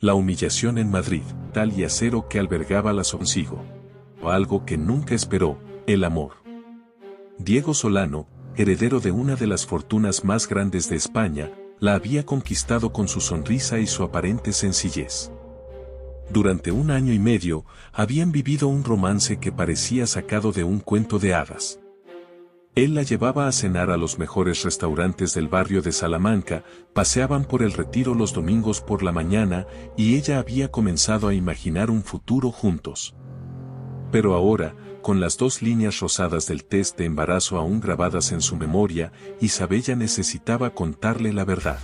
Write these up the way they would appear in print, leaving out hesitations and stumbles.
La humillación en Madrid, tal y acero que albergaba la consigo. Algo que nunca esperó, el amor. Diego Solano, heredero de una de las fortunas más grandes de España, la había conquistado con su sonrisa y su aparente sencillez. Durante 1 año y medio, habían vivido un romance que parecía sacado de un cuento de hadas. Él la llevaba a cenar a los mejores restaurantes del barrio de Salamanca, paseaban por el Retiro los domingos por la mañana y ella había comenzado a imaginar un futuro juntos. Pero ahora, con las 2 líneas rosadas del test de embarazo aún grabadas en su memoria, Isabella necesitaba contarle la verdad.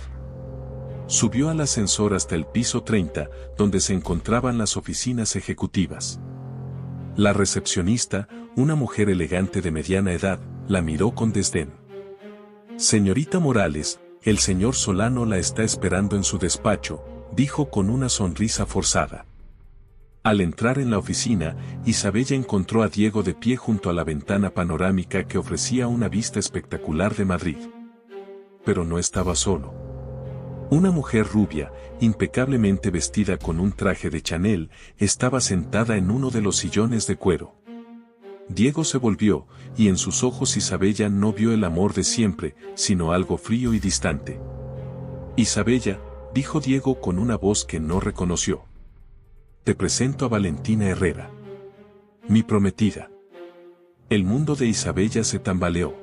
Subió al ascensor hasta el piso 30, donde se encontraban las oficinas ejecutivas. La recepcionista, una mujer elegante de mediana edad, la miró con desdén. Señorita Morales, el señor Solano la está esperando en su despacho, dijo con una sonrisa forzada. Al entrar en la oficina, Isabella encontró a Diego de pie junto a la ventana panorámica que ofrecía una vista espectacular de Madrid. Pero no estaba solo. Una mujer rubia, impecablemente vestida con un traje de Chanel, estaba sentada en uno de los sillones de cuero. Diego se volvió, y en sus ojos Isabella no vio el amor de siempre, sino algo frío y distante. Isabella, dijo Diego con una voz que no reconoció. Te presento a Valentina Herrera. Mi prometida. El mundo de Isabella se tambaleó.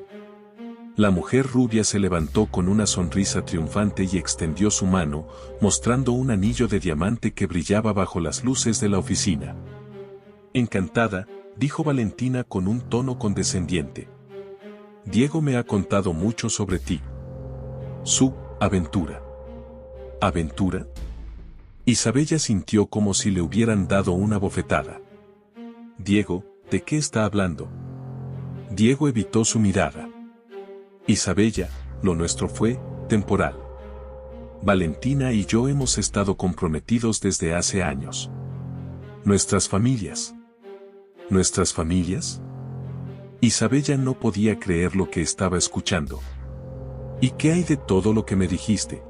La mujer rubia se levantó con una sonrisa triunfante y extendió su mano, mostrando un anillo de diamante que brillaba bajo las luces de la oficina. Encantada, dijo Valentina con un tono condescendiente. Diego me ha contado mucho sobre ti. Su aventura. ¿Aventura? Isabella sintió como si le hubieran dado una bofetada. Diego, ¿de qué está hablando? Diego evitó su mirada. Isabella, lo nuestro fue temporal. Valentina y yo hemos estado comprometidos desde hace años. Nuestras familias. ¿Nuestras familias? Isabella no podía creer lo que estaba escuchando. ¿Y qué hay de todo lo que me dijiste?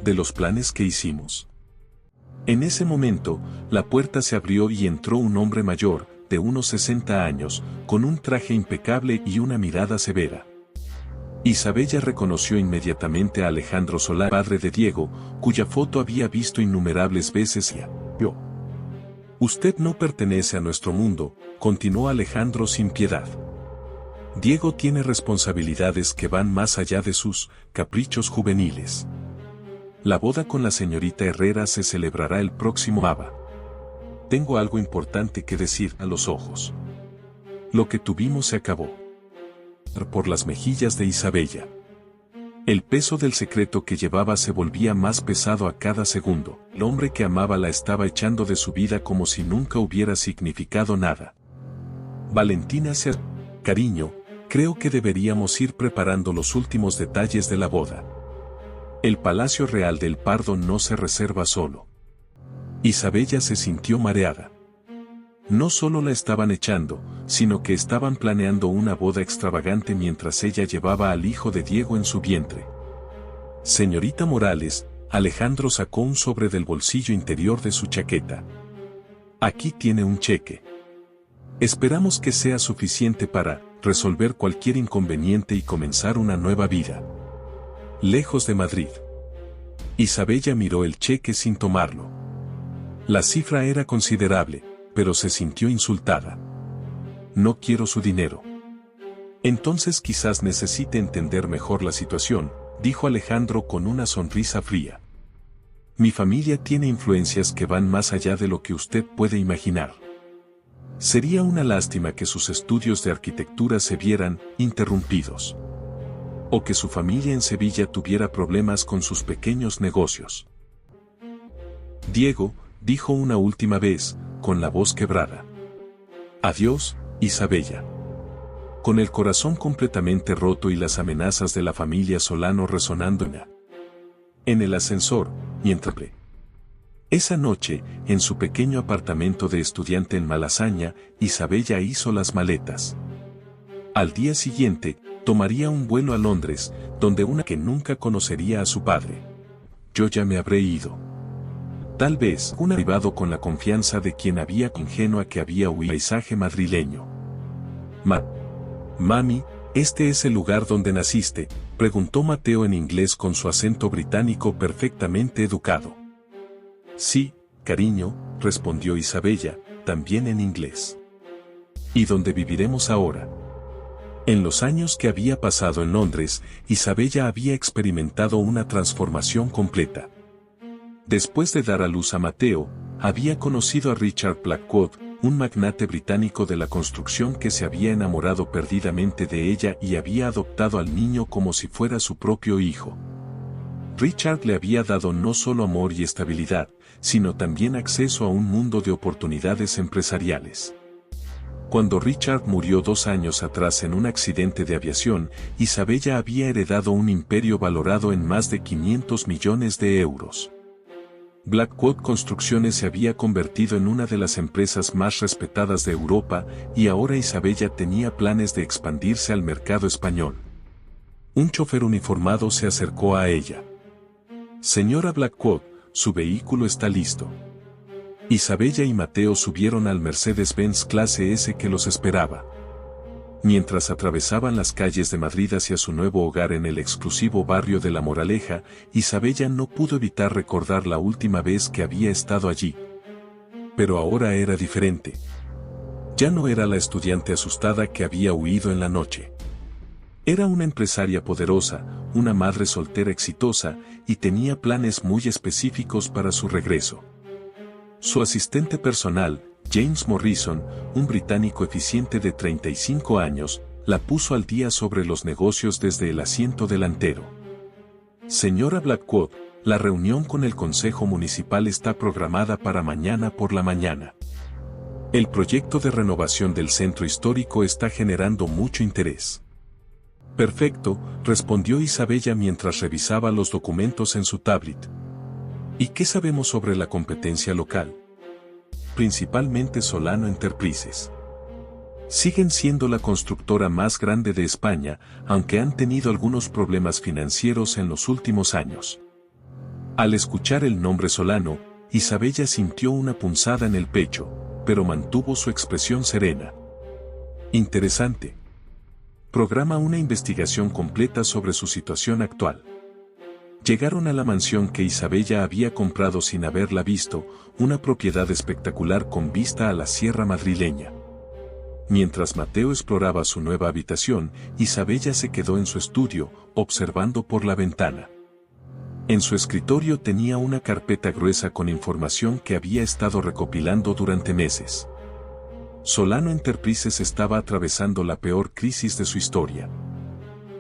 ¿De los planes que hicimos? En ese momento, la puerta se abrió y entró un hombre mayor, de unos 60 años, con un traje impecable y una mirada severa. Isabella reconoció inmediatamente a Alejandro Solano, padre de Diego, cuya foto había visto innumerables veces y yo. Usted no pertenece a nuestro mundo, continuó Alejandro sin piedad. Diego tiene responsabilidades que van más allá de sus caprichos juveniles. La boda con la señorita Herrera se celebrará el próximo sábado. Tengo algo importante que decir a los ojos. Lo que tuvimos se acabó. Por las mejillas de Isabella. El peso del secreto que llevaba se volvía más pesado a cada segundo. El hombre que amaba la estaba echando de su vida como si nunca hubiera significado nada. Valentina se acercó. Cariño, creo que deberíamos ir preparando los últimos detalles de la boda. El Palacio Real del Pardo no se reserva solo. Isabella se sintió mareada. No solo la estaban echando, sino que estaban planeando una boda extravagante mientras ella llevaba al hijo de Diego en su vientre. Señorita Morales, Alejandro sacó un sobre del bolsillo interior de su chaqueta. Aquí tiene un cheque. Esperamos que sea suficiente para resolver cualquier inconveniente y comenzar una nueva vida. Lejos de Madrid. Isabella miró el cheque sin tomarlo. La cifra era considerable, pero se sintió insultada. No quiero su dinero. Entonces quizás necesite entender mejor la situación, dijo Alejandro con una sonrisa fría. Mi familia tiene influencias que van más allá de lo que usted puede imaginar. Sería una lástima que sus estudios de arquitectura se vieran interrumpidos. O que su familia en Sevilla tuviera problemas con sus pequeños negocios. Diego, dijo una última vez, con la voz quebrada. Adiós, Isabella. Con el corazón completamente roto y las amenazas de la familia Solano resonando en el ascensor, mientras esa noche, en su pequeño apartamento de estudiante en Malasaña, Isabella hizo las maletas. Al día siguiente, tomaría un vuelo a Londres, donde una que nunca conocería a su padre. Yo ya me habré ido. Tal vez un arribado con la confianza de quien había ingenua que había huido del paisaje madrileño. Mami, ¿este es el lugar donde naciste?, preguntó Mateo en inglés con su acento británico perfectamente educado. Sí, cariño, respondió Isabella, también en inglés. ¿Y dónde viviremos ahora? En los años que había pasado en Londres, Isabella había experimentado una transformación completa. Después de dar a luz a Mateo, había conocido a Richard Blackwood, un magnate británico de la construcción que se había enamorado perdidamente de ella y había adoptado al niño como si fuera su propio hijo. Richard le había dado no solo amor y estabilidad, sino también acceso a un mundo de oportunidades empresariales. Cuando Richard murió 2 años atrás en un accidente de aviación, Isabella había heredado un imperio valorado en más de 500 millones de euros. Blackwood Construcciones se había convertido en una de las empresas más respetadas de Europa y ahora Isabella tenía planes de expandirse al mercado español. Un chofer uniformado se acercó a ella. Señora Blackwood, su vehículo está listo. Isabella y Mateo subieron al Mercedes-Benz clase S que los esperaba. Mientras atravesaban las calles de Madrid hacia su nuevo hogar en el exclusivo barrio de La Moraleja, Isabella no pudo evitar recordar la última vez que había estado allí. Pero ahora era diferente. Ya no era la estudiante asustada que había huido en la noche. Era una empresaria poderosa, una madre soltera exitosa, y tenía planes muy específicos para su regreso. Su asistente personal, James Morrison, un británico eficiente de 35 años, la puso al día sobre los negocios desde el asiento delantero. Señora Blackwood, la reunión con el Consejo Municipal está programada para mañana por la mañana. El proyecto de renovación del centro histórico está generando mucho interés. Perfecto, respondió Isabella mientras revisaba los documentos en su tablet. ¿Y qué sabemos sobre la competencia local? Principalmente Solano Enterprises. Siguen siendo la constructora más grande de España, aunque han tenido algunos problemas financieros en los últimos años. Al escuchar el nombre Solano, Isabella sintió una punzada en el pecho, pero mantuvo su expresión serena. Interesante. Programa una investigación completa sobre su situación actual. Llegaron a la mansión que Isabella había comprado sin haberla visto, una propiedad espectacular con vista a la sierra madrileña. Mientras Mateo exploraba su nueva habitación, Isabella se quedó en su estudio, observando por la ventana. En su escritorio tenía una carpeta gruesa con información que había estado recopilando durante meses. Solano Enterprises estaba atravesando la peor crisis de su historia.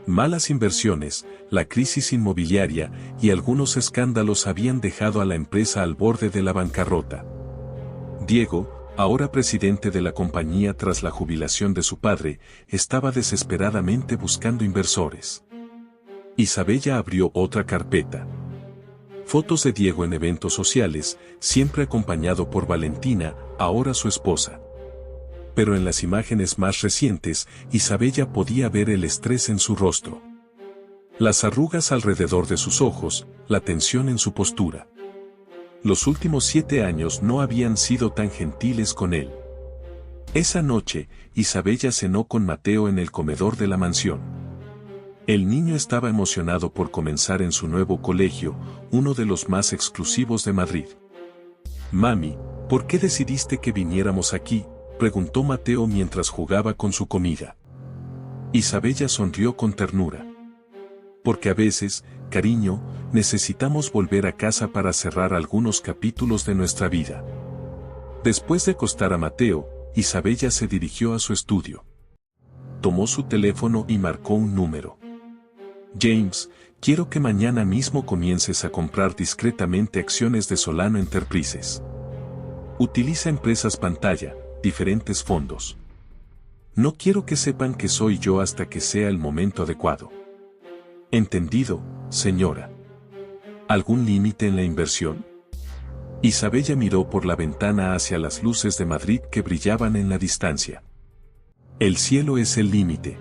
Malas inversiones, la crisis inmobiliaria y algunos escándalos habían dejado a la empresa al borde de la bancarrota. Diego, ahora presidente de la compañía tras la jubilación de su padre, estaba desesperadamente buscando inversores. Isabella abrió otra carpeta. Fotos de Diego en eventos sociales, siempre acompañado por Valentina, ahora su esposa. Pero en las imágenes más recientes, Isabella podía ver el estrés en su rostro. Las arrugas alrededor de sus ojos, la tensión en su postura. Los últimos 7 años no habían sido tan gentiles con él. Esa noche, Isabella cenó con Mateo en el comedor de la mansión. El niño estaba emocionado por comenzar en su nuevo colegio, uno de los más exclusivos de Madrid. Mami, ¿por qué decidiste que viniéramos aquí?, preguntó Mateo mientras jugaba con su comida. Isabella sonrió con ternura. Porque a veces, cariño, necesitamos volver a casa para cerrar algunos capítulos de nuestra vida. Después de acostar a Mateo, Isabella se dirigió a su estudio. Tomó su teléfono y marcó un número. James, quiero que mañana mismo comiences a comprar discretamente acciones de Solano Enterprises. Utiliza empresas pantalla, diferentes fondos. No quiero que sepan que soy yo hasta que sea el momento adecuado. Entendido, señora. ¿Algún límite en la inversión? Isabella miró por la ventana hacia las luces de Madrid que brillaban en la distancia. El cielo es el límite.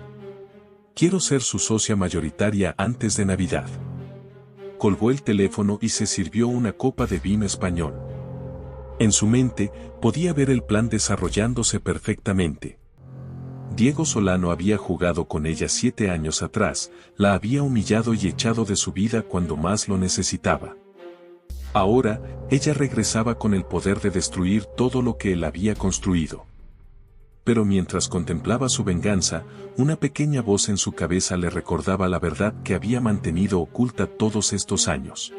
Quiero ser su socia mayoritaria antes de Navidad. colgó el teléfono y se sirvió una copa de vino español. En su mente, podía ver el plan desarrollándose perfectamente. Diego Solano había jugado con ella 7 años atrás, la había humillado y echado de su vida cuando más lo necesitaba. Ahora, ella regresaba con el poder de destruir todo lo que él había construido. Pero mientras contemplaba su venganza, una pequeña voz en su cabeza le recordaba la verdad que había mantenido oculta todos estos años.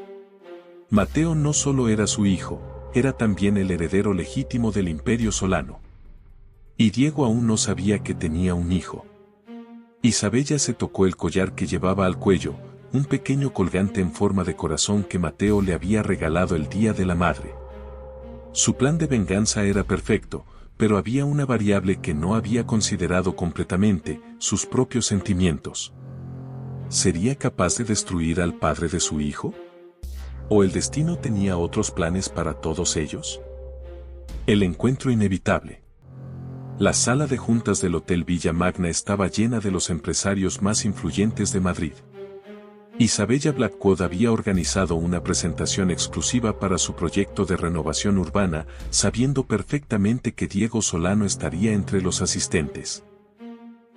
Mateo no solo era su hijo, era también el heredero legítimo del Imperio Solano. Y Diego aún no sabía que tenía un hijo. Isabella se tocó el collar que llevaba al cuello, un pequeño colgante en forma de corazón que Mateo le había regalado el Día de la Madre. Su plan de venganza era perfecto, pero había una variable que no había considerado completamente: sus propios sentimientos. ¿Sería capaz de destruir al padre de su hijo? ¿O el destino tenía otros planes para todos ellos? El encuentro inevitable. La sala de juntas del Hotel Villa Magna estaba llena de los empresarios más influyentes de Madrid. Isabella Blackwood había organizado una presentación exclusiva para su proyecto de renovación urbana, sabiendo perfectamente que Diego Solano estaría entre los asistentes.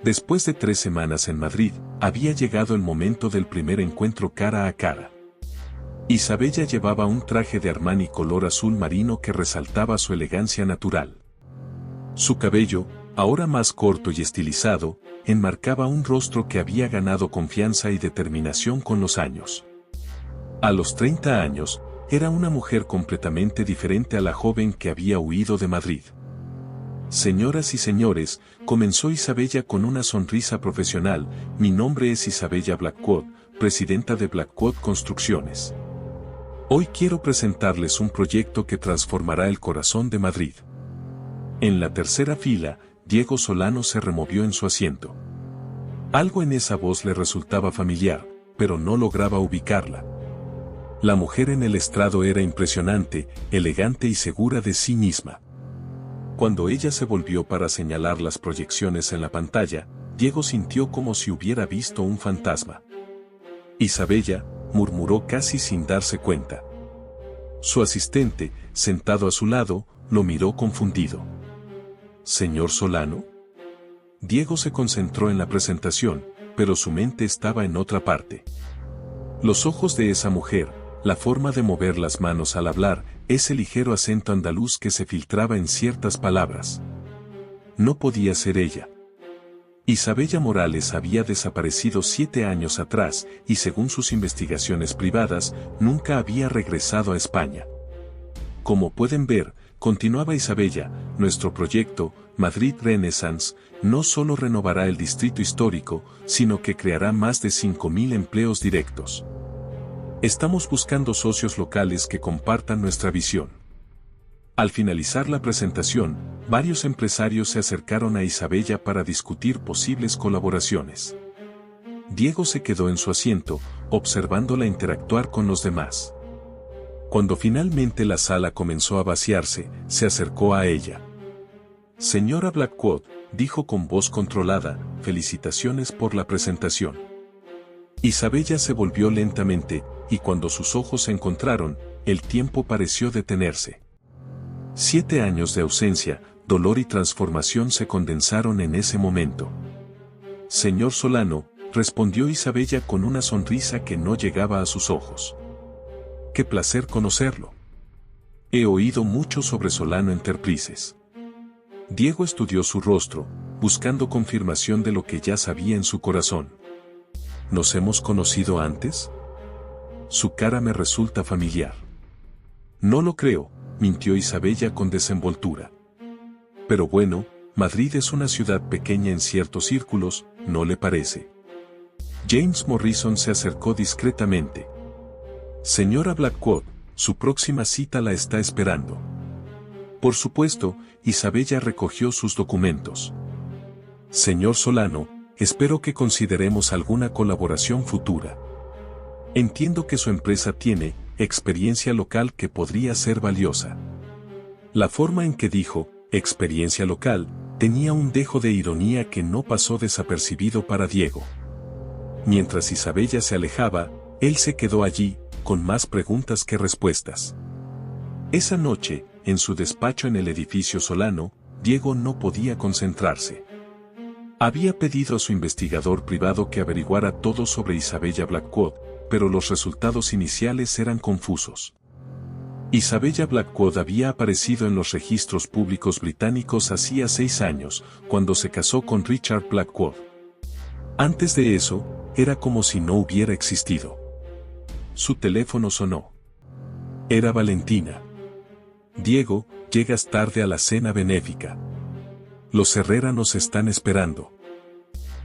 Después de 3 semanas en Madrid, había llegado el momento del primer encuentro cara a cara. Isabella llevaba un traje de Armani color azul marino que resaltaba su elegancia natural. Su cabello, ahora más corto y estilizado, enmarcaba un rostro que había ganado confianza y determinación con los años. A los 30 años, era una mujer completamente diferente a la joven que había huido de Madrid. Señoras y señores, comenzó Isabella con una sonrisa profesional: mi nombre es Isabella Blackwood, presidenta de Blackwood Construcciones. Hoy quiero presentarles un proyecto que transformará el corazón de Madrid. En la tercera fila, Diego Solano se removió en su asiento. Algo en esa voz le resultaba familiar, pero no lograba ubicarla. La mujer en el estrado era impresionante, elegante y segura de sí misma. Cuando ella se volvió para señalar las proyecciones en la pantalla, Diego sintió como si hubiera visto un fantasma. Isabella, murmuró casi sin darse cuenta. Su asistente, sentado a su lado, lo miró confundido. ¿Señor Solano? Diego se concentró en la presentación, pero su mente estaba en otra parte. Los ojos de esa mujer, la forma de mover las manos al hablar, ese ligero acento andaluz que se filtraba en ciertas palabras. No podía ser ella. Isabella Morales había desaparecido 7 años atrás y, según sus investigaciones privadas, nunca había regresado a España. Como pueden ver, continuaba Isabella, nuestro proyecto, Madrid Renaissance, no solo renovará el distrito histórico, sino que creará más de 5.000 empleos directos. Estamos buscando socios locales que compartan nuestra visión. Al finalizar la presentación, varios empresarios se acercaron a Isabella para discutir posibles colaboraciones. Diego se quedó en su asiento, observándola interactuar con los demás. Cuando finalmente la sala comenzó a vaciarse, se acercó a ella. Señora Blackwood, dijo con voz controlada, felicitaciones por la presentación. Isabella se volvió lentamente, y cuando sus ojos se encontraron, el tiempo pareció detenerse. 7 años de ausencia, dolor y transformación se condensaron en ese momento. Señor Solano, respondió Isabella con una sonrisa que no llegaba a sus ojos. Qué placer conocerlo. He oído mucho sobre Solano Enterprises. Diego estudió su rostro, buscando confirmación de lo que ya sabía en su corazón. ¿Nos hemos conocido antes? Su cara me resulta familiar. No lo creo, mintió Isabella con desenvoltura. Pero bueno, Madrid es una ciudad pequeña en ciertos círculos, ¿no le parece? James Morrison se acercó discretamente. Señora Blackwood, su próxima cita la está esperando. Por supuesto, Isabella recogió sus documentos. Señor Solano, espero que consideremos alguna colaboración futura. Entiendo que su empresa tiene experiencia local que podría ser valiosa. La forma en que dijo, experiencia local, tenía un dejo de ironía que no pasó desapercibido para Diego. Mientras Isabella se alejaba, él se quedó allí, con más preguntas que respuestas. Esa noche, en su despacho en el edificio Solano, Diego no podía concentrarse. Había pedido a su investigador privado que averiguara todo sobre Isabella Blackwood, pero los resultados iniciales eran confusos. Isabella Blackwood había aparecido en los registros públicos británicos hacía 6 años, cuando se casó con Richard Blackwood. Antes de eso, era como si no hubiera existido. Su teléfono sonó. Era Valentina. Diego, llegas tarde a la cena benéfica. Los Herrera nos están esperando.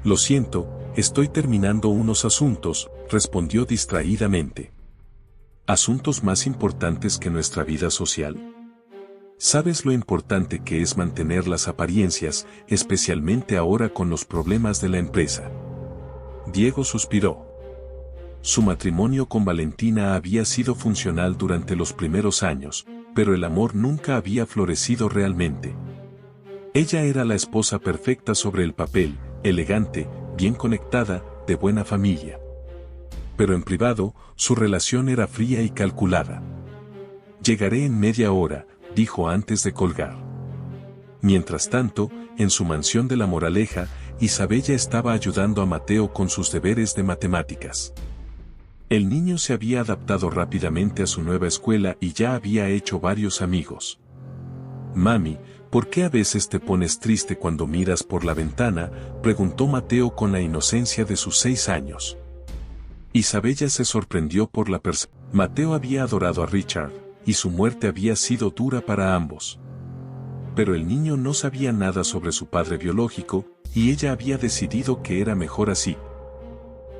Lo siento, estoy terminando unos asuntos, respondió distraídamente. ¿Asuntos más importantes que nuestra vida social? ¿Sabes lo importante que es mantener las apariencias, especialmente ahora con los problemas de la empresa? Diego suspiró. Su matrimonio con Valentina había sido funcional durante los primeros años, pero el amor nunca había florecido realmente. Ella era la esposa perfecta sobre el papel, elegante, bien conectada, de buena familia. Pero en privado, su relación era fría y calculada. Llegaré en media hora, dijo antes de colgar. Mientras tanto, en su mansión de La Moraleja, Isabella estaba ayudando a Mateo con sus deberes de matemáticas. El niño se había adaptado rápidamente a su nueva escuela y ya había hecho varios amigos. Mami, ¿por qué a veces te pones triste cuando miras por la ventana?, preguntó Mateo con la inocencia de sus 6 años. Isabella se sorprendió por la percepción. Mateo había adorado a Richard, y su muerte había sido dura para ambos. Pero el niño no sabía nada sobre su padre biológico, y ella había decidido que era mejor así.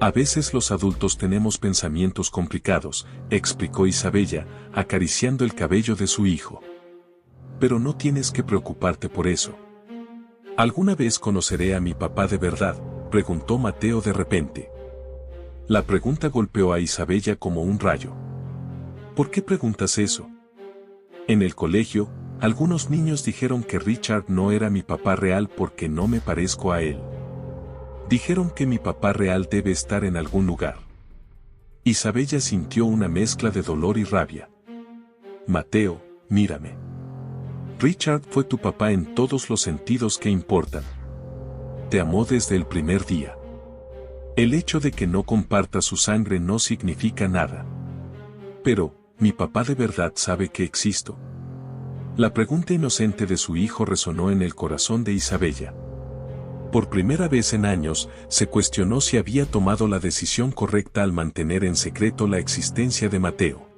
A veces los adultos tenemos pensamientos complicados, explicó Isabella, acariciando el cabello de su hijo. Pero no tienes que preocuparte por eso. ¿Alguna vez conoceré a mi papá de verdad?, preguntó Mateo de repente. La pregunta golpeó a Isabella como un rayo. ¿Por qué preguntas eso? En el colegio, algunos niños dijeron que Richard no era mi papá real porque no me parezco a él. Dijeron que mi papá real debe estar en algún lugar. Isabella sintió una mezcla de dolor y rabia. Mateo, mírame. Richard fue tu papá en todos los sentidos que importan. Te amó desde el primer día. El hecho de que no comparta su sangre no significa nada. Pero, ¿mi papá de verdad sabe que existo? La pregunta inocente de su hijo resonó en el corazón de Isabella. Por primera vez en años, se cuestionó si había tomado la decisión correcta al mantener en secreto la existencia de Mateo.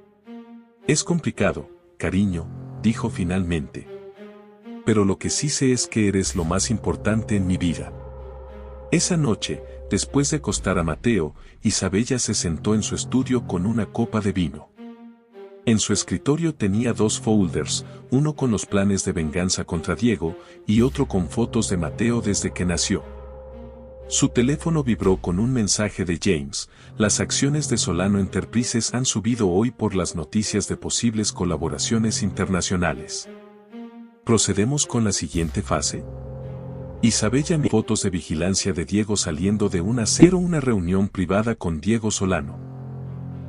Es complicado, cariño, dijo finalmente. Pero lo que sí sé es que eres lo más importante en mi vida. Esa noche, después de acostar a Mateo, Isabella se sentó en su estudio con una copa de vino. En su escritorio tenía 2 folders, uno con los planes de venganza contra Diego, y otro con fotos de Mateo desde que nació. Su teléfono vibró con un mensaje de James: las acciones de Solano Enterprises han subido hoy por las noticias de posibles colaboraciones internacionales. ¿Procedemos con la siguiente fase? Isabella miró fotos de vigilancia de Diego saliendo de una reunión privada con Diego Solano.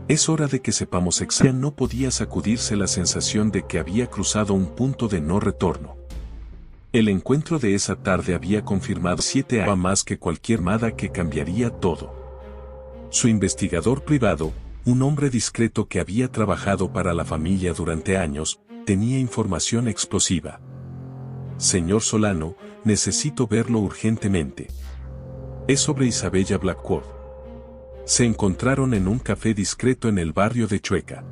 Es hora de que sepamos exactamente. No podía sacudirse la sensación de que había cruzado un punto de no retorno. El encuentro de esa tarde había confirmado 7 años más que cualquier llamada que cambiaría todo. Su investigador privado, un hombre discreto que había trabajado para la familia durante años, tenía información explosiva. Señor Solano, necesito verlo urgentemente. Es sobre Isabella Blackwood. Se encontraron en un café discreto en el barrio de Chueca.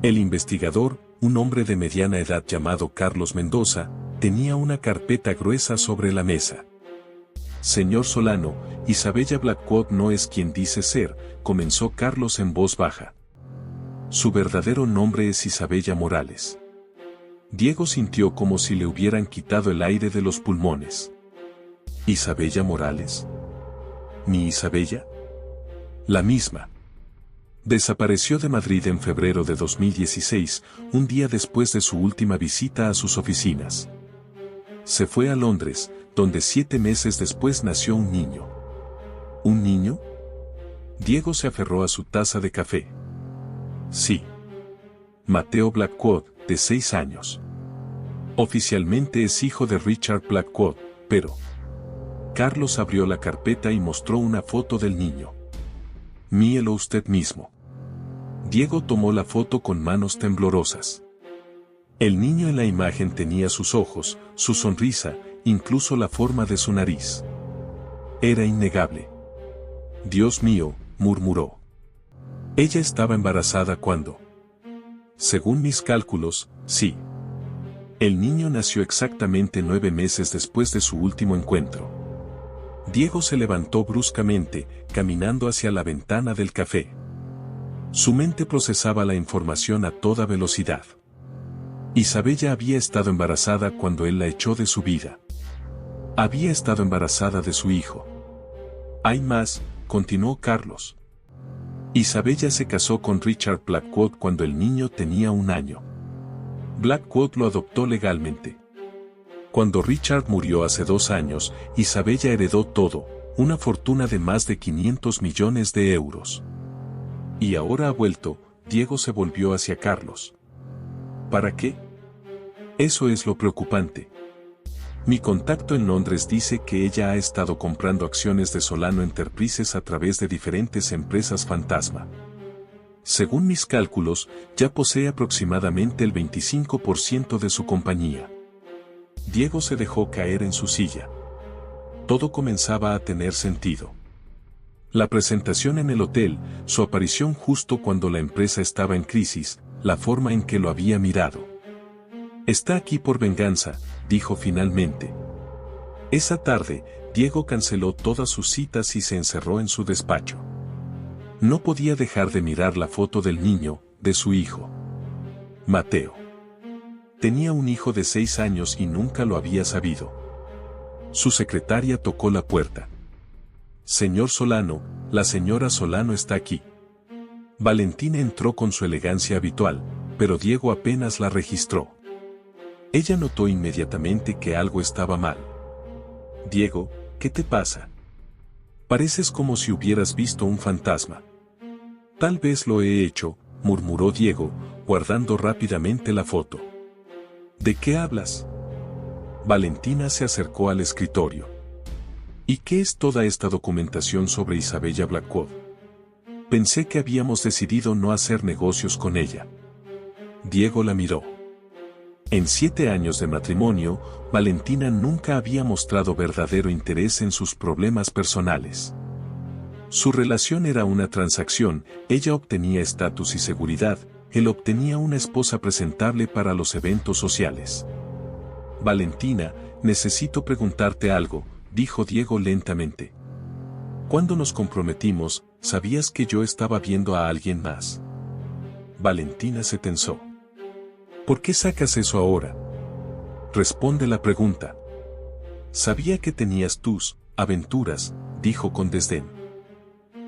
El investigador, un hombre de mediana edad llamado Carlos Mendoza, tenía una carpeta gruesa sobre la mesa. Señor Solano, Isabella Blackwood no es quien dice ser, comenzó Carlos en voz baja. Su verdadero nombre es Isabella Morales. Diego sintió como si le hubieran quitado el aire de los pulmones. ¿Isabella Morales? ¿Mi Isabella? La misma. Desapareció de Madrid en febrero de 2016, un día después de su última visita a sus oficinas. Se fue a Londres, donde 7 meses después nació un niño. ¿Un niño? Diego se aferró a su taza de café. Sí. Mateo Blackwood, de 6 años. Oficialmente es hijo de Richard Blackwood, pero... Carlos abrió la carpeta y mostró una foto del niño. Míelo usted mismo. Diego tomó la foto con manos temblorosas. El niño en la imagen tenía sus ojos, su sonrisa, incluso la forma de su nariz. Era innegable. Dios mío, murmuró. Ella estaba embarazada cuando. Según mis cálculos, sí. El niño nació exactamente 9 meses después de su último encuentro. Diego se levantó bruscamente, caminando hacia la ventana del café. Su mente procesaba la información a toda velocidad. Isabella había estado embarazada cuando él la echó de su vida. Había estado embarazada de su hijo. Hay más, continuó Carlos. Isabella se casó con Richard Blackwood cuando el niño tenía 1 año. Blackwood lo adoptó legalmente. Cuando Richard murió hace 2 años, Isabella heredó todo, una fortuna de más de 500 millones de euros. Y ahora ha vuelto, Diego se volvió hacia Carlos. ¿Para qué? Eso es lo preocupante. Mi contacto en Londres dice que ella ha estado comprando acciones de Solano Enterprises a través de diferentes empresas fantasma. Según mis cálculos, ya posee aproximadamente el 25% de su compañía. Diego se dejó caer en su silla. Todo comenzaba a tener sentido. La presentación en el hotel, su aparición justo cuando la empresa estaba en crisis, la forma en que lo había mirado. Está aquí por venganza, dijo finalmente. Esa tarde, Diego canceló todas sus citas y se encerró en su despacho. No podía dejar de mirar la foto del niño, de su hijo. Mateo. Tenía un hijo de 6 años y nunca lo había sabido. Su secretaria tocó la puerta. Señor Solano, la señora Solano está aquí. Valentina entró con su elegancia habitual, pero Diego apenas la registró. Ella notó inmediatamente que algo estaba mal. Diego, ¿qué te pasa? Pareces como si hubieras visto un fantasma. Tal vez lo he hecho, murmuró Diego, guardando rápidamente la foto. ¿De qué hablas? Valentina se acercó al escritorio. ¿Y qué es toda esta documentación sobre Isabella Blackwood? Pensé que habíamos decidido no hacer negocios con ella. Diego la miró. En 7 años de matrimonio, Valentina nunca había mostrado verdadero interés en sus problemas personales. Su relación era una transacción, ella obtenía estatus y seguridad, él obtenía una esposa presentable para los eventos sociales. Valentina, necesito preguntarte algo, dijo Diego lentamente. Cuando nos comprometimos, ¿sabías que yo estaba viendo a alguien más? Valentina se tensó. ¿Por qué sacas eso ahora? Responde la pregunta. Sabía que tenías tus aventuras, dijo con desdén.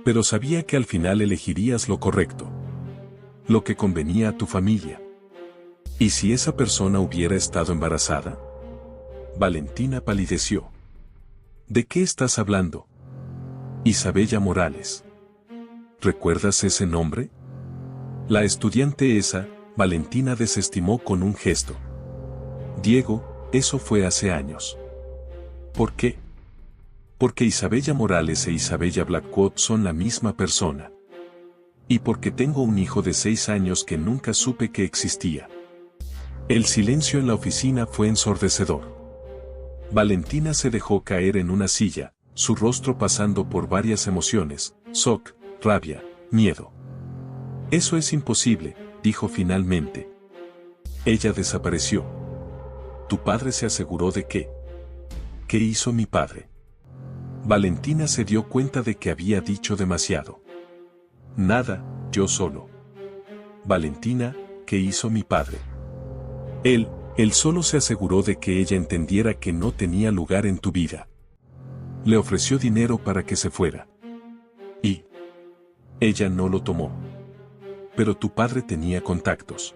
Pero sabía que al final elegirías lo correcto. Lo que convenía a tu familia. ¿Y si esa persona hubiera estado embarazada? Valentina palideció. ¿De qué estás hablando? Isabella Morales. ¿Recuerdas ese nombre? La estudiante esa, Valentina desestimó con un gesto. Diego, eso fue hace años. ¿Por qué? Porque Isabella Morales e Isabella Blackwood son la misma persona. Y porque tengo un hijo de 6 años que nunca supe que existía. El silencio en la oficina fue ensordecedor. Valentina se dejó caer en una silla, su rostro pasando por varias emociones, shock, rabia, miedo. Eso es imposible, dijo finalmente. Ella desapareció. Tu padre se aseguró de que... ¿Qué hizo mi padre? Valentina se dio cuenta de que había dicho demasiado. Nada, yo solo. Valentina, ¿qué hizo mi padre? Él solo se aseguró de que ella entendiera que no tenía lugar en tu vida. Le ofreció dinero para que se fuera. Y ella no lo tomó. Pero tu padre tenía contactos.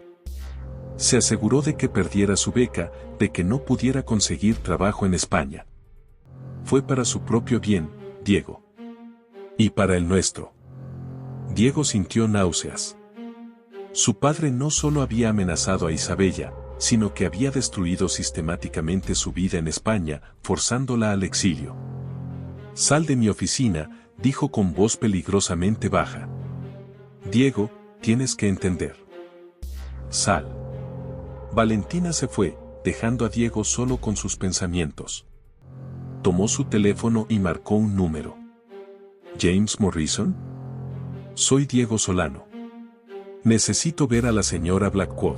Se aseguró de que perdiera su beca, de que no pudiera conseguir trabajo en España. Fue para su propio bien, Diego. Y para el nuestro. Diego sintió náuseas. Su padre no solo había amenazado a Isabella, sino que había destruido sistemáticamente su vida en España, forzándola al exilio. «Sal de mi oficina», dijo con voz peligrosamente baja. «Diego, tienes que entender. Sal». Valentina se fue, dejando a Diego solo con sus pensamientos. Tomó su teléfono y marcó un número. «¿James Morrison? Soy Diego Solano. Necesito ver a la señora Blackwood.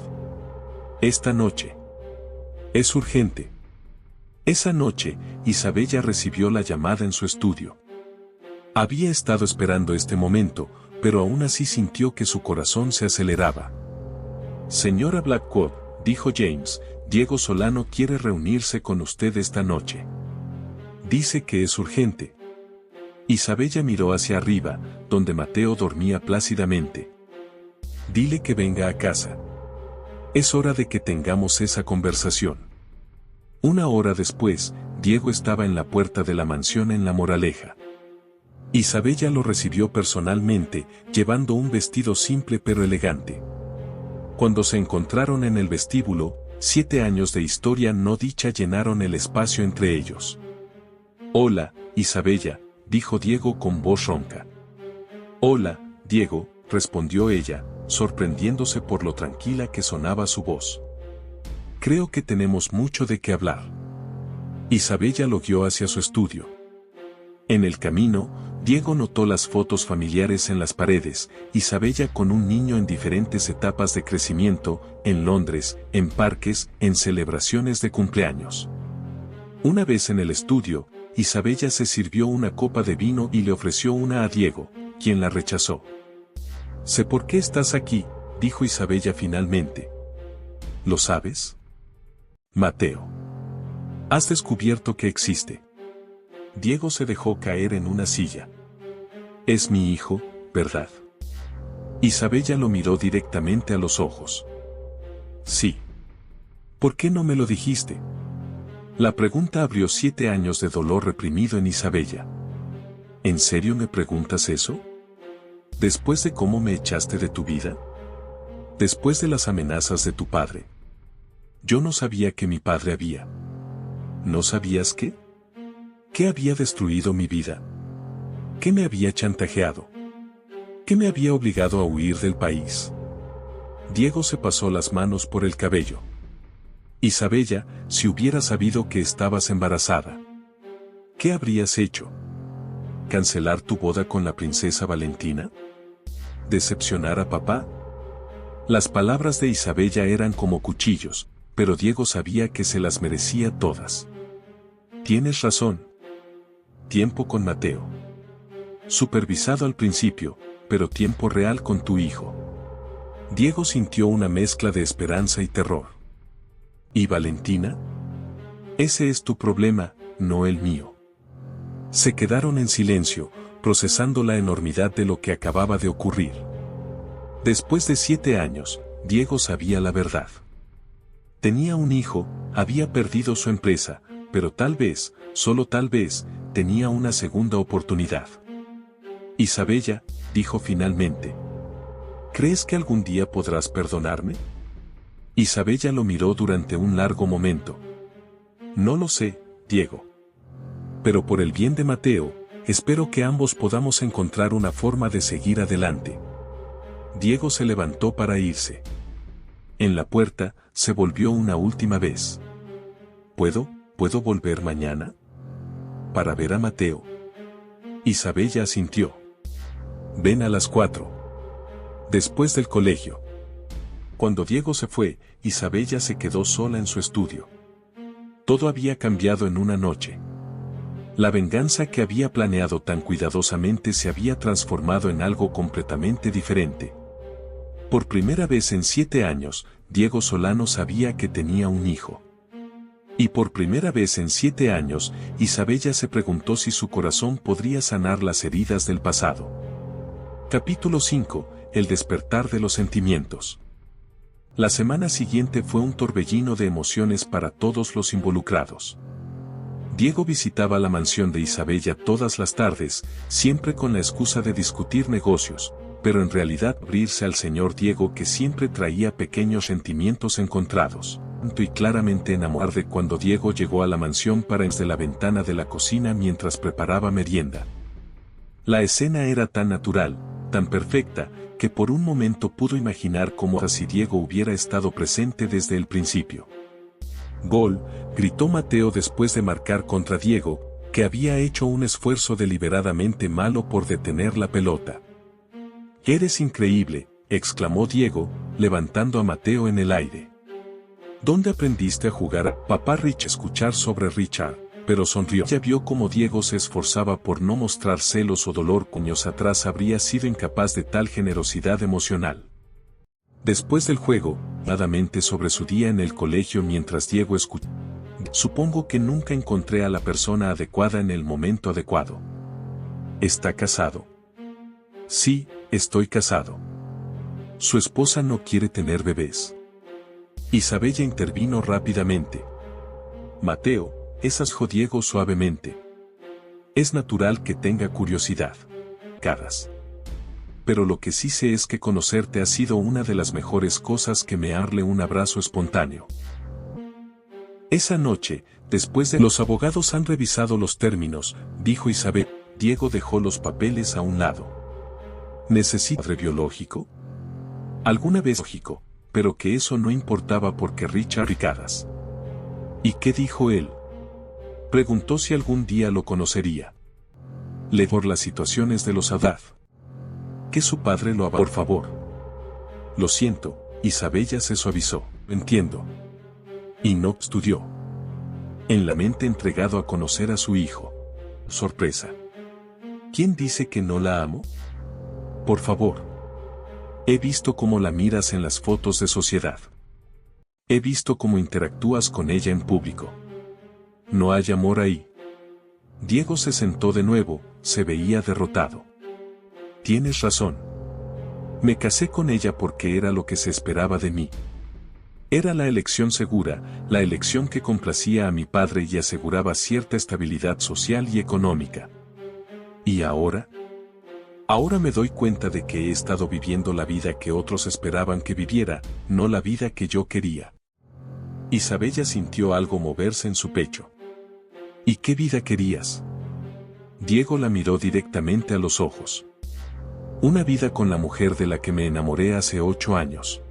Esta noche. Es urgente». Esa noche, Isabella recibió la llamada en su estudio. Había estado esperando este momento, pero aún así sintió que su corazón se aceleraba. «Señora Blackwood», dijo James, «Diego Solano quiere reunirse con usted esta noche. Dice que es urgente». Isabella miró hacia arriba, donde Mateo dormía plácidamente. «Dile que venga a casa. Es hora de que tengamos esa conversación». Una hora después, Diego estaba en la puerta de la mansión en La Moraleja. Isabella lo recibió personalmente, llevando un vestido simple pero elegante. Cuando se encontraron en el vestíbulo, 7 años de historia no dicha llenaron el espacio entre ellos. «Hola, Isabella», dijo Diego con voz ronca. «Hola, Diego», respondió ella, sorprendiéndose por lo tranquila que sonaba su voz. «Creo que tenemos mucho de qué hablar». Isabella lo guió hacia su estudio. En el camino, Diego notó las fotos familiares en las paredes, Isabella con un niño en diferentes etapas de crecimiento, en Londres, en parques, en celebraciones de cumpleaños. Una vez en el estudio, Isabella se sirvió una copa de vino y le ofreció una a Diego, quien la rechazó. «Sé por qué estás aquí», dijo Isabella finalmente. «¿Lo sabes? Mateo. Has descubierto que existe». Diego se dejó caer en una silla. «Es mi hijo, ¿verdad?». Isabella lo miró directamente a los ojos. «Sí». «¿Por qué no me lo dijiste?». La pregunta abrió 7 años de dolor reprimido en Isabella. «¿En serio me preguntas eso? ¿Después de cómo me echaste de tu vida? ¿Después de las amenazas de tu padre? Yo no sabía que mi padre había». «¿No sabías qué? ¿Qué había destruido mi vida? ¿Qué me había chantajeado? ¿Qué me había obligado a huir del país?». Diego se pasó las manos por el cabello. «Isabella, si hubiera sabido que estabas embarazada, ¿qué habrías hecho? ¿Cancelar tu boda con la princesa Valentina? ¿Decepcionar a papá?». Las palabras de Isabella eran como cuchillos, pero Diego sabía que se las merecía todas. «Tienes razón. Tiempo con Mateo. Supervisado al principio, pero tiempo real con tu hijo». Diego sintió una mezcla de esperanza y terror. «¿Y Valentina? Ese es tu problema, no el mío». Se quedaron en silencio, procesando la enormidad de lo que acababa de ocurrir. Después de 7 años, Diego sabía la verdad. Tenía un hijo, había perdido su empresa, pero tal vez, solo tal vez, tenía una segunda oportunidad. «Isabella», dijo finalmente, «¿crees que algún día podrás perdonarme?». Isabella lo miró durante un largo momento. «No lo sé, Diego. Pero por el bien de Mateo, espero que ambos podamos encontrar una forma de seguir adelante». Diego se levantó para irse. En la puerta, se volvió una última vez. ¿Puedo volver mañana? Para ver a Mateo». Isabella asintió. «Ven a las 4. Después del colegio». Cuando Diego se fue, Isabella se quedó sola en su estudio. Todo había cambiado en una noche. La venganza que había planeado tan cuidadosamente se había transformado en algo completamente diferente. Por primera vez en 7 años, Diego Solano sabía que tenía un hijo. Y por primera vez en 7 años, Isabella se preguntó si su corazón podría sanar las heridas del pasado. Capítulo 5. El despertar de los sentimientos. La semana siguiente fue un torbellino de emociones para todos los involucrados. Diego visitaba la mansión de Isabella todas las tardes, siempre con la excusa de discutir negocios, pero en realidad abrirse al señor Diego, que siempre traía pequeños sentimientos encontrados. Y claramente enamorarse cuando Diego llegó a la mansión para desde la ventana de la cocina mientras preparaba merienda. La escena era tan natural, tan perfecta, que por un momento pudo imaginar cómo si Diego hubiera estado presente desde el principio. «Gol», gritó Mateo después de marcar contra Diego, que había hecho un esfuerzo deliberadamente malo por detener la pelota. «Eres increíble», exclamó Diego, levantando a Mateo en el aire. «¿Dónde aprendiste a jugar?» Papá Rich escuchar sobre Richard, pero sonrió. Ya vio cómo Diego se esforzaba por no mostrar celos o dolor. Años atrás habría sido incapaz de tal generosidad emocional. Después del juego, nuevamente sobre su día en el colegio mientras Diego escuchó. «Supongo que nunca encontré a la persona adecuada en el momento adecuado». «¿Está casado?» «Sí, estoy casado». «Su esposa no quiere tener bebés». Isabella intervino rápidamente. «Mateo», esas dijo Diego suavemente. «Es natural que tenga curiosidad. Caras. Pero lo que sí sé es que conocerte ha sido una de las mejores cosas que me darle un abrazo espontáneo». Esa noche, después de los abogados han revisado los términos, dijo Isabel. Diego dejó los papeles a un lado. ¿Necesita padre biológico? Alguna vez lógico, pero que eso no importaba porque Richard Ricadas. ¿Y qué dijo él? Preguntó si algún día lo conocería. Le por las situaciones de los Haddad. Que su padre lo por favor. Lo siento, Isabella se suavizó. Entiendo. Y no estudió. En la mente entregado a conocer a su hijo. Sorpresa. ¿Quién dice que no la amo? Por favor. He visto cómo la miras en las fotos de sociedad. He visto cómo interactúas con ella en público. No hay amor ahí. Diego se sentó de nuevo, se veía derrotado. Tienes razón. Me casé con ella porque era lo que se esperaba de mí. Era la elección segura, la elección que complacía a mi padre y aseguraba cierta estabilidad social y económica. ¿Y ahora? Ahora me doy cuenta de que he estado viviendo la vida que otros esperaban que viviera, no la vida que yo quería. Isabella sintió algo moverse en su pecho. ¿Y qué vida querías? Diego la miró directamente a los ojos. Una vida con la mujer de la que me enamoré hace 8 años.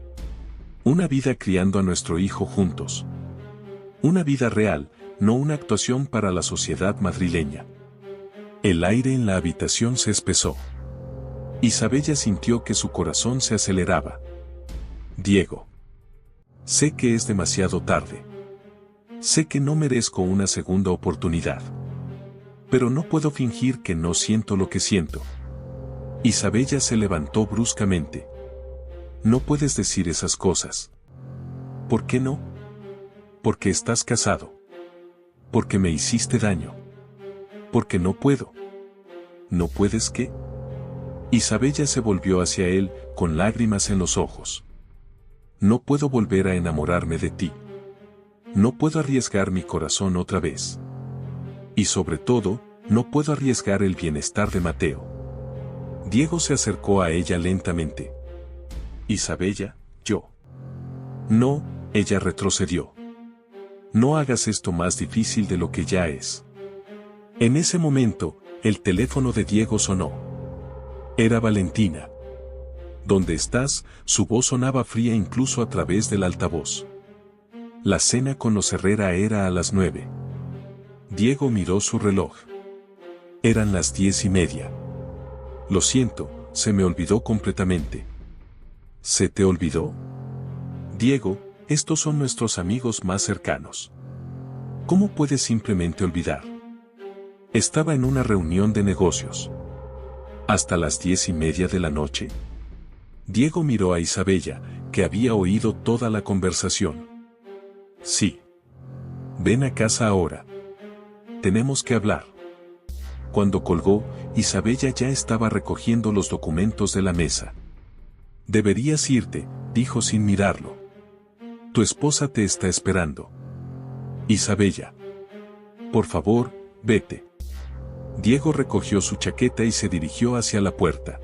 Una vida criando a nuestro hijo juntos. Una vida real, no una actuación para la sociedad madrileña. El aire en la habitación se espesó. Isabella sintió que su corazón se aceleraba. Diego. Sé que es demasiado tarde. Sé que no merezco una segunda oportunidad. Pero no puedo fingir que no siento lo que siento. Isabella se levantó bruscamente. No puedes decir esas cosas. ¿Por qué no? Porque estás casado. Porque me hiciste daño. Porque no puedo. ¿No puedes qué? Isabella se volvió hacia él, con lágrimas en los ojos. No puedo volver a enamorarme de ti. No puedo arriesgar mi corazón otra vez. Y sobre todo, no puedo arriesgar el bienestar de Mateo. Diego se acercó a ella lentamente. Isabella, yo. No, ella retrocedió. No hagas esto más difícil de lo que ya es. En ese momento, el teléfono de Diego sonó. Era Valentina. ¿Dónde estás? Su voz sonaba fría incluso a través del altavoz. La cena con los Herrera era a las 9. Diego miró su reloj. Eran las 10:30. Lo siento, se me olvidó completamente. ¿Se te olvidó? Diego, estos son nuestros amigos más cercanos. ¿Cómo puedes simplemente olvidar? Estaba en una reunión de negocios. ¿Hasta las 10:30 de la noche? Diego miró a Isabella, que había oído toda la conversación. Sí. Ven a casa ahora. Tenemos que hablar. Cuando colgó, Isabella ya estaba recogiendo los documentos de la mesa. Deberías irte, dijo sin mirarlo. Tu esposa te está esperando. Isabella. Por favor, vete. Diego recogió su chaqueta y se dirigió hacia la puerta.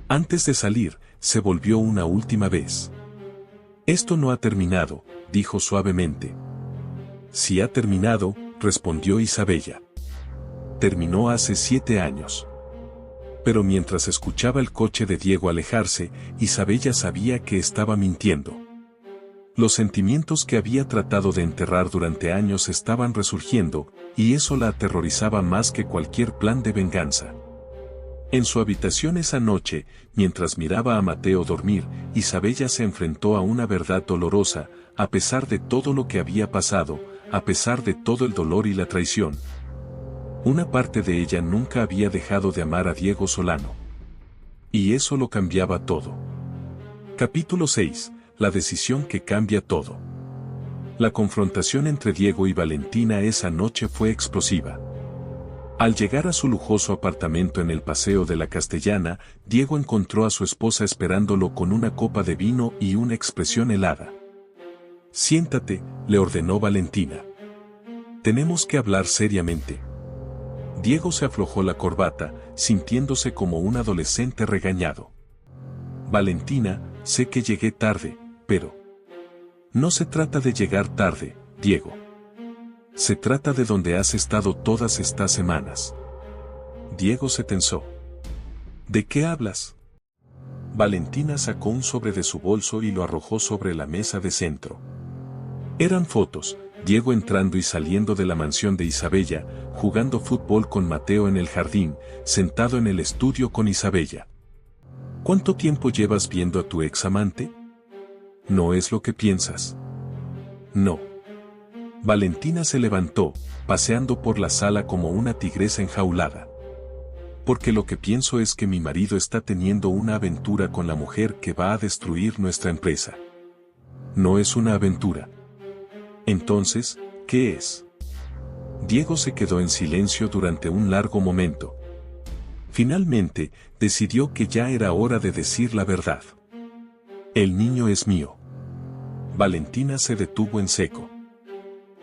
Antes de salir, se volvió una última vez. Esto no ha terminado, dijo suavemente. Sí ha terminado, respondió Isabella. Terminó hace 7 años. Pero mientras escuchaba el coche de Diego alejarse, Isabella sabía que estaba mintiendo. Los sentimientos que había tratado de enterrar durante años estaban resurgiendo, y eso la aterrorizaba más que cualquier plan de venganza. En su habitación esa noche, mientras miraba a Mateo dormir, Isabella se enfrentó a una verdad dolorosa, a pesar de todo lo que había pasado, a pesar de todo el dolor y la traición. Una parte de ella nunca había dejado de amar a Diego Solano. Y eso lo cambiaba todo. Capítulo 6. La decisión que cambia todo. La confrontación entre Diego y Valentina esa noche fue explosiva. Al llegar a su lujoso apartamento en el Paseo de la Castellana, Diego encontró a su esposa esperándolo con una copa de vino y una expresión helada. Siéntate, le ordenó Valentina. Tenemos que hablar seriamente. Diego se aflojó la corbata, sintiéndose como un adolescente regañado. Valentina, sé que llegué tarde, pero... No se trata de llegar tarde, Diego. Se trata de dónde has estado todas estas semanas. Diego se tensó. ¿De qué hablas? Valentina sacó un sobre de su bolso y lo arrojó sobre la mesa de centro. Eran fotos, Diego entrando y saliendo de la mansión de Isabella, jugando fútbol con Mateo en el jardín, sentado en el estudio con Isabella. ¿Cuánto tiempo llevas viendo a tu ex amante? ¿No es lo que piensas? No. Valentina se levantó, paseando por la sala como una tigresa enjaulada. Porque lo que pienso es que mi marido está teniendo una aventura con la mujer que va a destruir nuestra empresa. No es una aventura. Entonces, ¿qué es? Diego se quedó en silencio durante un largo momento. Finalmente, decidió que ya era hora de decir la verdad. El niño es mío. Valentina se detuvo en seco.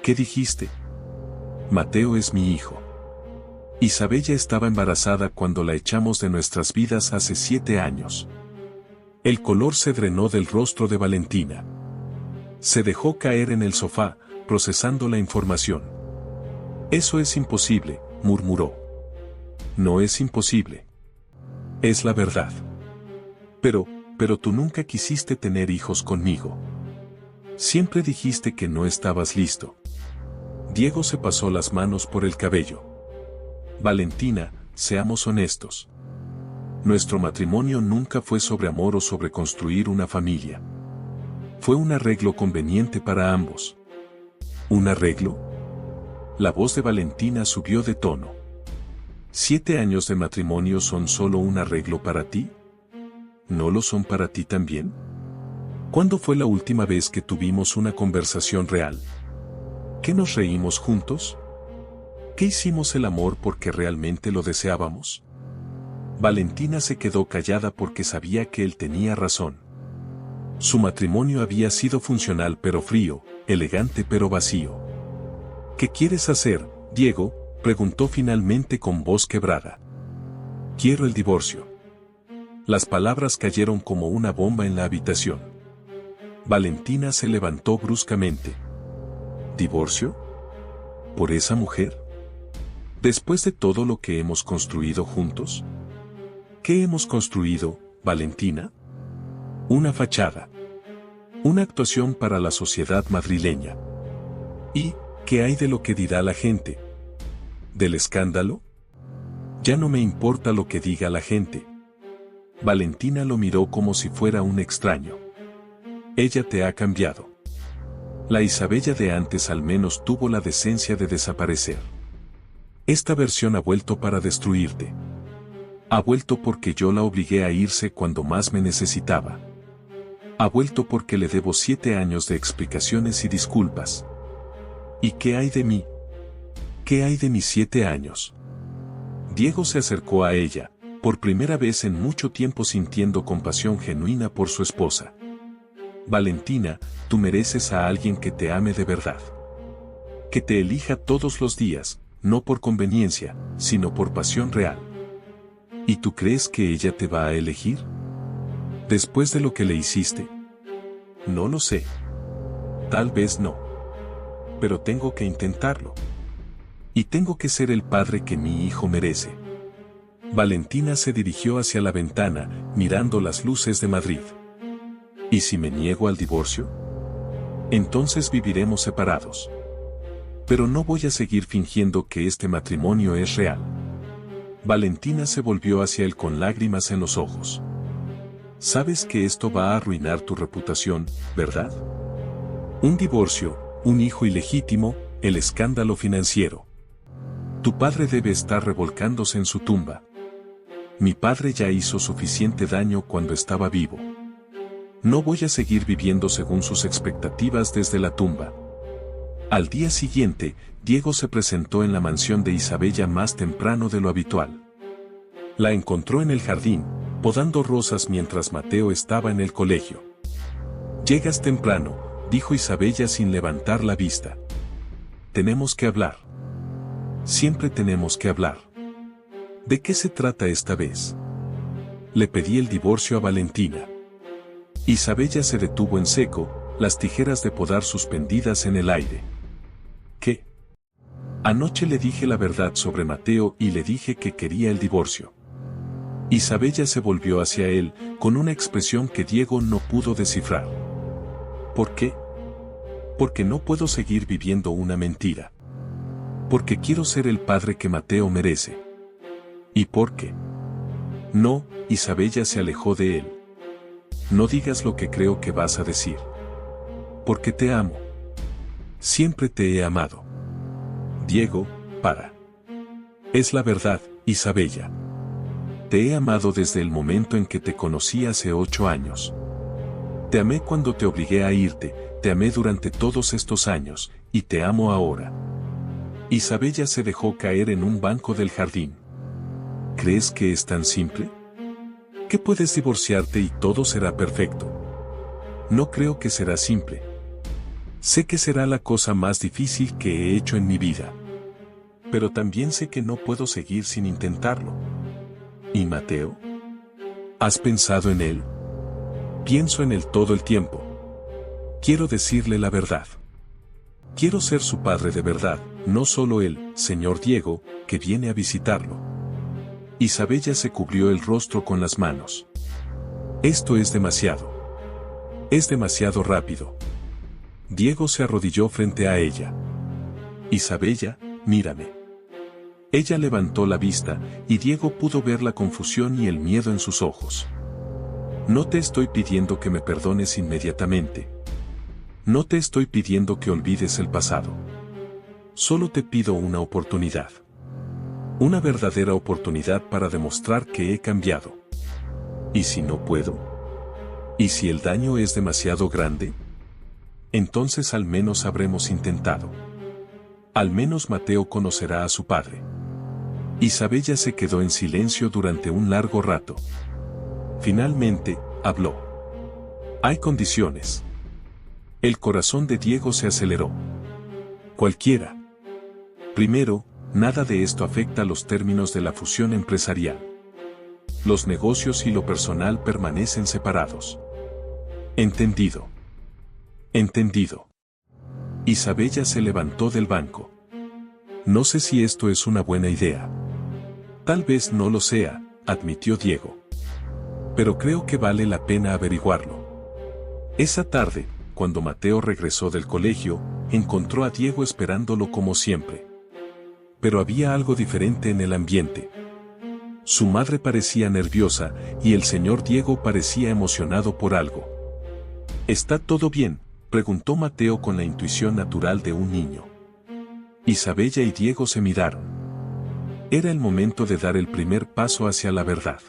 ¿Qué dijiste? Mateo es mi hijo. Isabella estaba embarazada cuando la echamos de nuestras vidas hace 7 años. El color se drenó del rostro de Valentina. Se dejó caer en el sofá, procesando la información. Eso es imposible, murmuró. No es imposible. Es la verdad. Pero tú nunca quisiste tener hijos conmigo. Siempre dijiste que no estabas listo. Diego se pasó las manos por el cabello. Valentina, seamos honestos. Nuestro matrimonio nunca fue sobre amor o sobre construir una familia. Fue un arreglo conveniente para ambos. ¿Un arreglo? La voz de Valentina subió de tono. ¿7 años de matrimonio son solo un arreglo para ti? ¿No lo son para ti también? ¿Cuándo fue la última vez que tuvimos una conversación real? ¿Qué nos reímos juntos? ¿Qué hicimos el amor porque realmente lo deseábamos? Valentina se quedó callada porque sabía que él tenía razón. Su matrimonio había sido funcional pero frío, elegante pero vacío. ¿Qué quieres hacer, Diego?, preguntó finalmente con voz quebrada. Quiero el divorcio. Las palabras cayeron como una bomba en la habitación. Valentina se levantó bruscamente. ¿Divorcio? ¿Por esa mujer? ¿Después de todo lo que hemos construido juntos? ¿Qué hemos construido, Valentina? Una fachada. Una actuación para la sociedad madrileña. ¿Y qué hay de lo que dirá la gente? ¿Del escándalo? Ya no me importa lo que diga la gente. Valentina lo miró como si fuera un extraño. Ella te ha cambiado. La Isabella de antes al menos tuvo la decencia de desaparecer. Esta versión ha vuelto para destruirte. Ha vuelto porque yo la obligué a irse cuando más me necesitaba. Ha vuelto porque le debo 7 años de explicaciones y disculpas. ¿Y qué hay de mí? ¿Qué hay de mis 7 años? Diego se acercó a ella, por primera vez en mucho tiempo sintiendo compasión genuina por su esposa. Valentina, tú mereces a alguien que te ame de verdad. Que te elija todos los días, no por conveniencia, sino por pasión real. ¿Y tú crees que ella te va a elegir? Después de lo que le hiciste. No lo sé. Tal vez no. Pero tengo que intentarlo. Y tengo que ser el padre que mi hijo merece. Valentina se dirigió hacia la ventana, mirando las luces de Madrid. ¿Y si me niego al divorcio? Entonces viviremos separados. Pero no voy a seguir fingiendo que este matrimonio es real. Valentina se volvió hacia él con lágrimas en los ojos. Sabes que esto va a arruinar tu reputación, ¿verdad? Un divorcio, un hijo ilegítimo, el escándalo financiero. Tu padre debe estar revolcándose en su tumba. Mi padre ya hizo suficiente daño cuando estaba vivo. No voy a seguir viviendo según sus expectativas desde la tumba. Al día siguiente, Diego se presentó en la mansión de Isabella más temprano de lo habitual. La encontró en el jardín, podando rosas mientras Mateo estaba en el colegio. «Llegas temprano», dijo Isabella sin levantar la vista. «Tenemos que hablar. Siempre tenemos que hablar. ¿De qué se trata esta vez?» Le pedí el divorcio a Valentina. Isabella se detuvo en seco, las tijeras de podar suspendidas en el aire. ¿Qué? Anoche le dije la verdad sobre Mateo y le dije que quería el divorcio. Isabella se volvió hacia él, con una expresión que Diego no pudo descifrar. ¿Por qué? Porque no puedo seguir viviendo una mentira. Porque quiero ser el padre que Mateo merece. ¿Y por qué? No, Isabella se alejó de él. No digas lo que creo que vas a decir. Porque te amo. Siempre te he amado. Diego, para. Es la verdad, Isabella. Te he amado desde el momento en que te conocí hace 8 años. Te amé cuando te obligué a irte, te amé durante todos estos años, y te amo ahora. Isabella se dejó caer en un banco del jardín. ¿Crees que es tan simple? ¿Que puedes divorciarte y todo será perfecto? No creo que será simple. Sé que será la cosa más difícil que he hecho en mi vida. Pero también sé que no puedo seguir sin intentarlo. ¿Y Mateo? ¿Has pensado en él? Pienso en él todo el tiempo. Quiero decirle la verdad. Quiero ser su padre de verdad, no solo el señor Diego, que viene a visitarlo. Isabella se cubrió el rostro con las manos. Esto es demasiado. Es demasiado rápido. Diego se arrodilló frente a ella. Isabella, mírame. Ella levantó la vista, y Diego pudo ver la confusión y el miedo en sus ojos. No te estoy pidiendo que me perdones inmediatamente. No te estoy pidiendo que olvides el pasado. Solo te pido una oportunidad. Una verdadera oportunidad para demostrar que he cambiado. ¿Y si no puedo? ¿Y si el daño es demasiado grande? Entonces al menos habremos intentado. Al menos Mateo conocerá a su padre. Isabella se quedó en silencio durante un largo rato. Finalmente, habló. Hay condiciones. El corazón de Diego se aceleró. Cualquiera. Primero, nada de esto afecta los términos de la fusión empresarial. Los negocios y lo personal permanecen separados. Entendido. Entendido. Isabella se levantó del banco. No sé si esto es una buena idea. Tal vez no lo sea, admitió Diego. Pero creo que vale la pena averiguarlo. Esa tarde, cuando Mateo regresó del colegio, encontró a Diego esperándolo como siempre. Pero había algo diferente en el ambiente. Su madre parecía nerviosa, y el señor Diego parecía emocionado por algo. ¿Está todo bien?, preguntó Mateo con la intuición natural de un niño. Isabella y Diego se miraron. Era el momento de dar el primer paso hacia la verdad.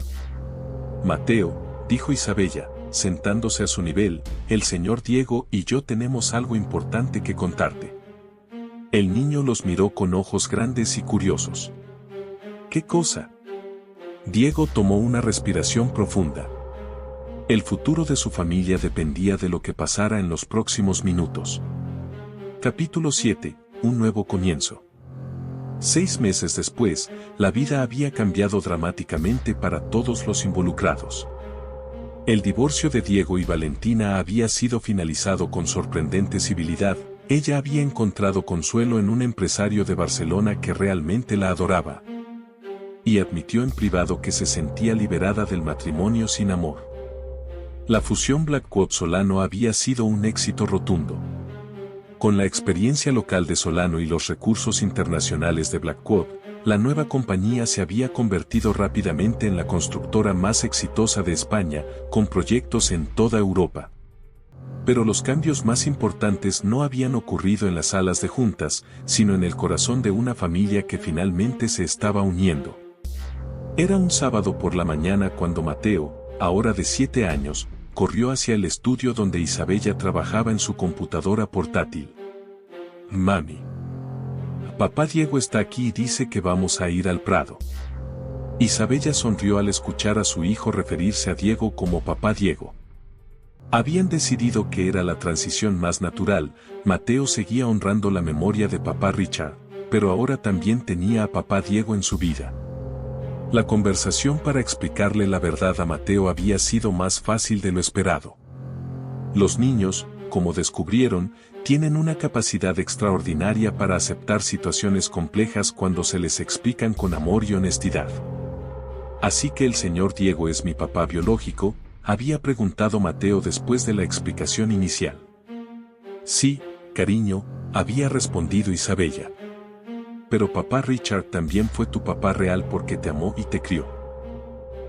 Mateo, dijo Isabella, sentándose a su nivel, el señor Diego y yo tenemos algo importante que contarte. El niño los miró con ojos grandes y curiosos. ¿Qué cosa? Diego tomó una respiración profunda. El futuro de su familia dependía de lo que pasara en los próximos minutos. Capítulo 7. Un nuevo comienzo. 6 meses después, la vida había cambiado dramáticamente para todos los involucrados. El divorcio de Diego y Valentina había sido finalizado con sorprendente civilidad. Ella había encontrado consuelo en un empresario de Barcelona que realmente la adoraba. Y admitió en privado que se sentía liberada del matrimonio sin amor. La fusión Blackwood-Solano había sido un éxito rotundo. Con la experiencia local de Solano y los recursos internacionales de Blackwood, la nueva compañía se había convertido rápidamente en la constructora más exitosa de España, con proyectos en toda Europa. Pero los cambios más importantes no habían ocurrido en las salas de juntas, sino en el corazón de una familia que finalmente se estaba uniendo. Era un sábado por la mañana cuando Mateo, ahora de 7 años, corrió hacia el estudio donde Isabella trabajaba en su computadora portátil. «Mami. Papá Diego está aquí y dice que vamos a ir al Prado». Isabella sonrió al escuchar a su hijo referirse a Diego como Papá Diego. Habían decidido que era la transición más natural. Mateo seguía honrando la memoria de Papá Richard, pero ahora también tenía a Papá Diego en su vida. La conversación para explicarle la verdad a Mateo había sido más fácil de lo esperado. Los niños, como descubrieron, tienen una capacidad extraordinaria para aceptar situaciones complejas cuando se les explican con amor y honestidad. «¿Así que el señor Diego es mi papá biológico?», había preguntado Mateo después de la explicación inicial. «Sí, cariño», había respondido Isabella. «Pero papá Richard también fue tu papá real porque te amó y te crió».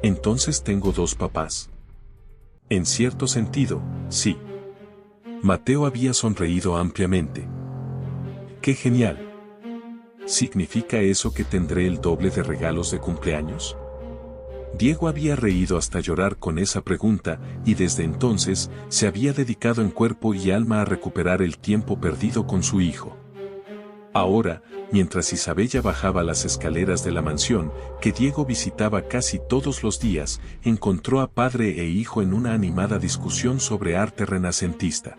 «Entonces tengo 2 papás». «En cierto sentido, sí». Mateo había sonreído ampliamente. «¡Qué genial! ¿Significa eso que tendré el doble de regalos de cumpleaños?». Diego había reído hasta llorar con esa pregunta y desde entonces se había dedicado en cuerpo y alma a recuperar el tiempo perdido con su hijo. Ahora, mientras Isabella bajaba las escaleras de la mansión, que Diego visitaba casi todos los días, encontró a padre e hijo en una animada discusión sobre arte renacentista.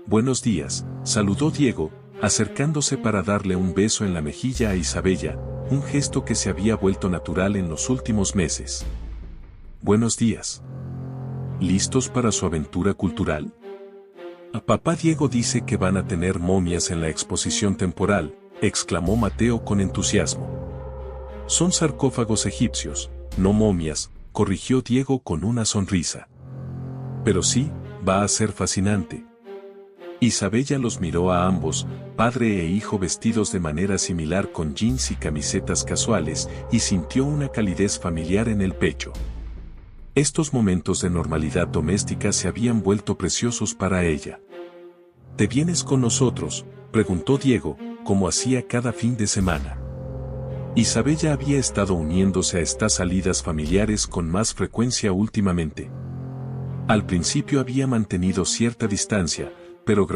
«Buenos días», saludó Diego, acercándose para darle un beso en la mejilla a Isabella, un gesto que se había vuelto natural en los últimos meses. «Buenos días. ¿Listos para su aventura cultural?». «Papá Diego dice que van a tener momias en la exposición temporal», exclamó Mateo con entusiasmo. «Son sarcófagos egipcios, no momias», corrigió Diego con una sonrisa. «Pero sí, va a ser fascinante». Isabella los miró a ambos, padre e hijo vestidos de manera similar con jeans y camisetas casuales, y sintió una calidez familiar en el pecho. Estos momentos de normalidad doméstica se habían vuelto preciosos para ella. «¿Te vienes con nosotros?», preguntó Diego, como hacía cada fin de semana. Isabella había estado uniéndose a estas salidas familiares con más frecuencia últimamente. Al principio había mantenido cierta distancia, pero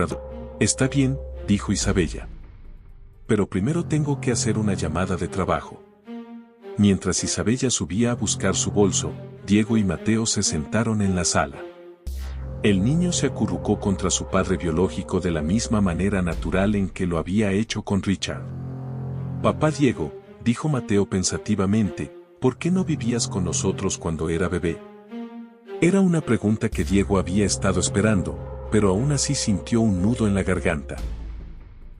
«Está bien», dijo Isabella. «Pero primero tengo que hacer una llamada de trabajo». Mientras Isabella subía a buscar su bolso, Diego y Mateo se sentaron en la sala. El niño se acurrucó contra su padre biológico de la misma manera natural en que lo había hecho con Richard. «Papá Diego», dijo Mateo pensativamente, «¿por qué no vivías con nosotros cuando era bebé?». Era una pregunta que Diego había estado esperando, pero aún así sintió un nudo en la garganta.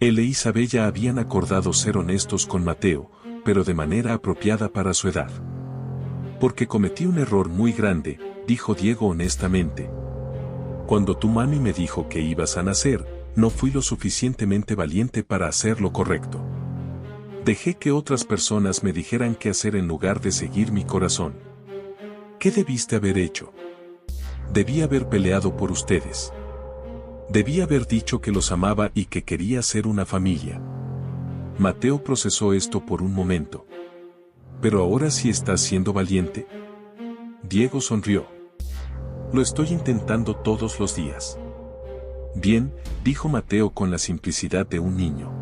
Él e Isabella habían acordado ser honestos con Mateo, pero de manera apropiada para su edad. «Porque cometí un error muy grande», dijo Diego honestamente. «Cuando tu mami me dijo que ibas a nacer, no fui lo suficientemente valiente para hacer lo correcto. Dejé que otras personas me dijeran qué hacer en lugar de seguir mi corazón. ¿Qué debiste haber hecho? Debí haber peleado por ustedes. Debí haber dicho que los amaba y que quería ser una familia». Mateo procesó esto por un momento. «¿Pero ahora sí estás siendo valiente?». Diego sonrió. «Lo estoy intentando todos los días». «Bien», dijo Mateo con la simplicidad de un niño.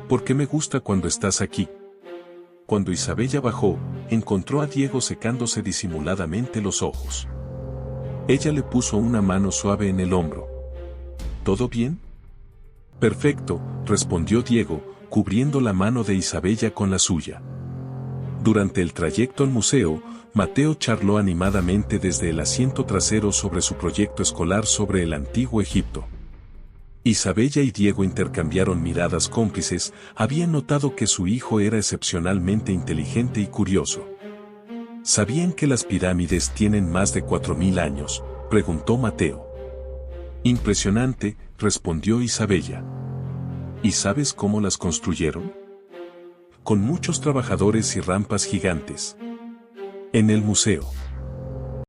«¿Por qué me gusta cuando estás aquí?». Cuando Isabella bajó, encontró a Diego secándose disimuladamente los ojos. Ella le puso una mano suave en el hombro. «¿Todo bien?». «Perfecto», respondió Diego, cubriendo la mano de Isabella con la suya. Durante el trayecto al museo, Mateo charló animadamente desde el asiento trasero sobre su proyecto escolar sobre el antiguo Egipto. Isabella y Diego intercambiaron miradas cómplices, habían notado que su hijo era excepcionalmente inteligente y curioso. ¿Sabían que las pirámides tienen más de 4000 años?, preguntó Mateo. Impresionante, respondió Isabella. ¿Y sabes cómo las construyeron? Con muchos trabajadores y rampas gigantes. En el museo.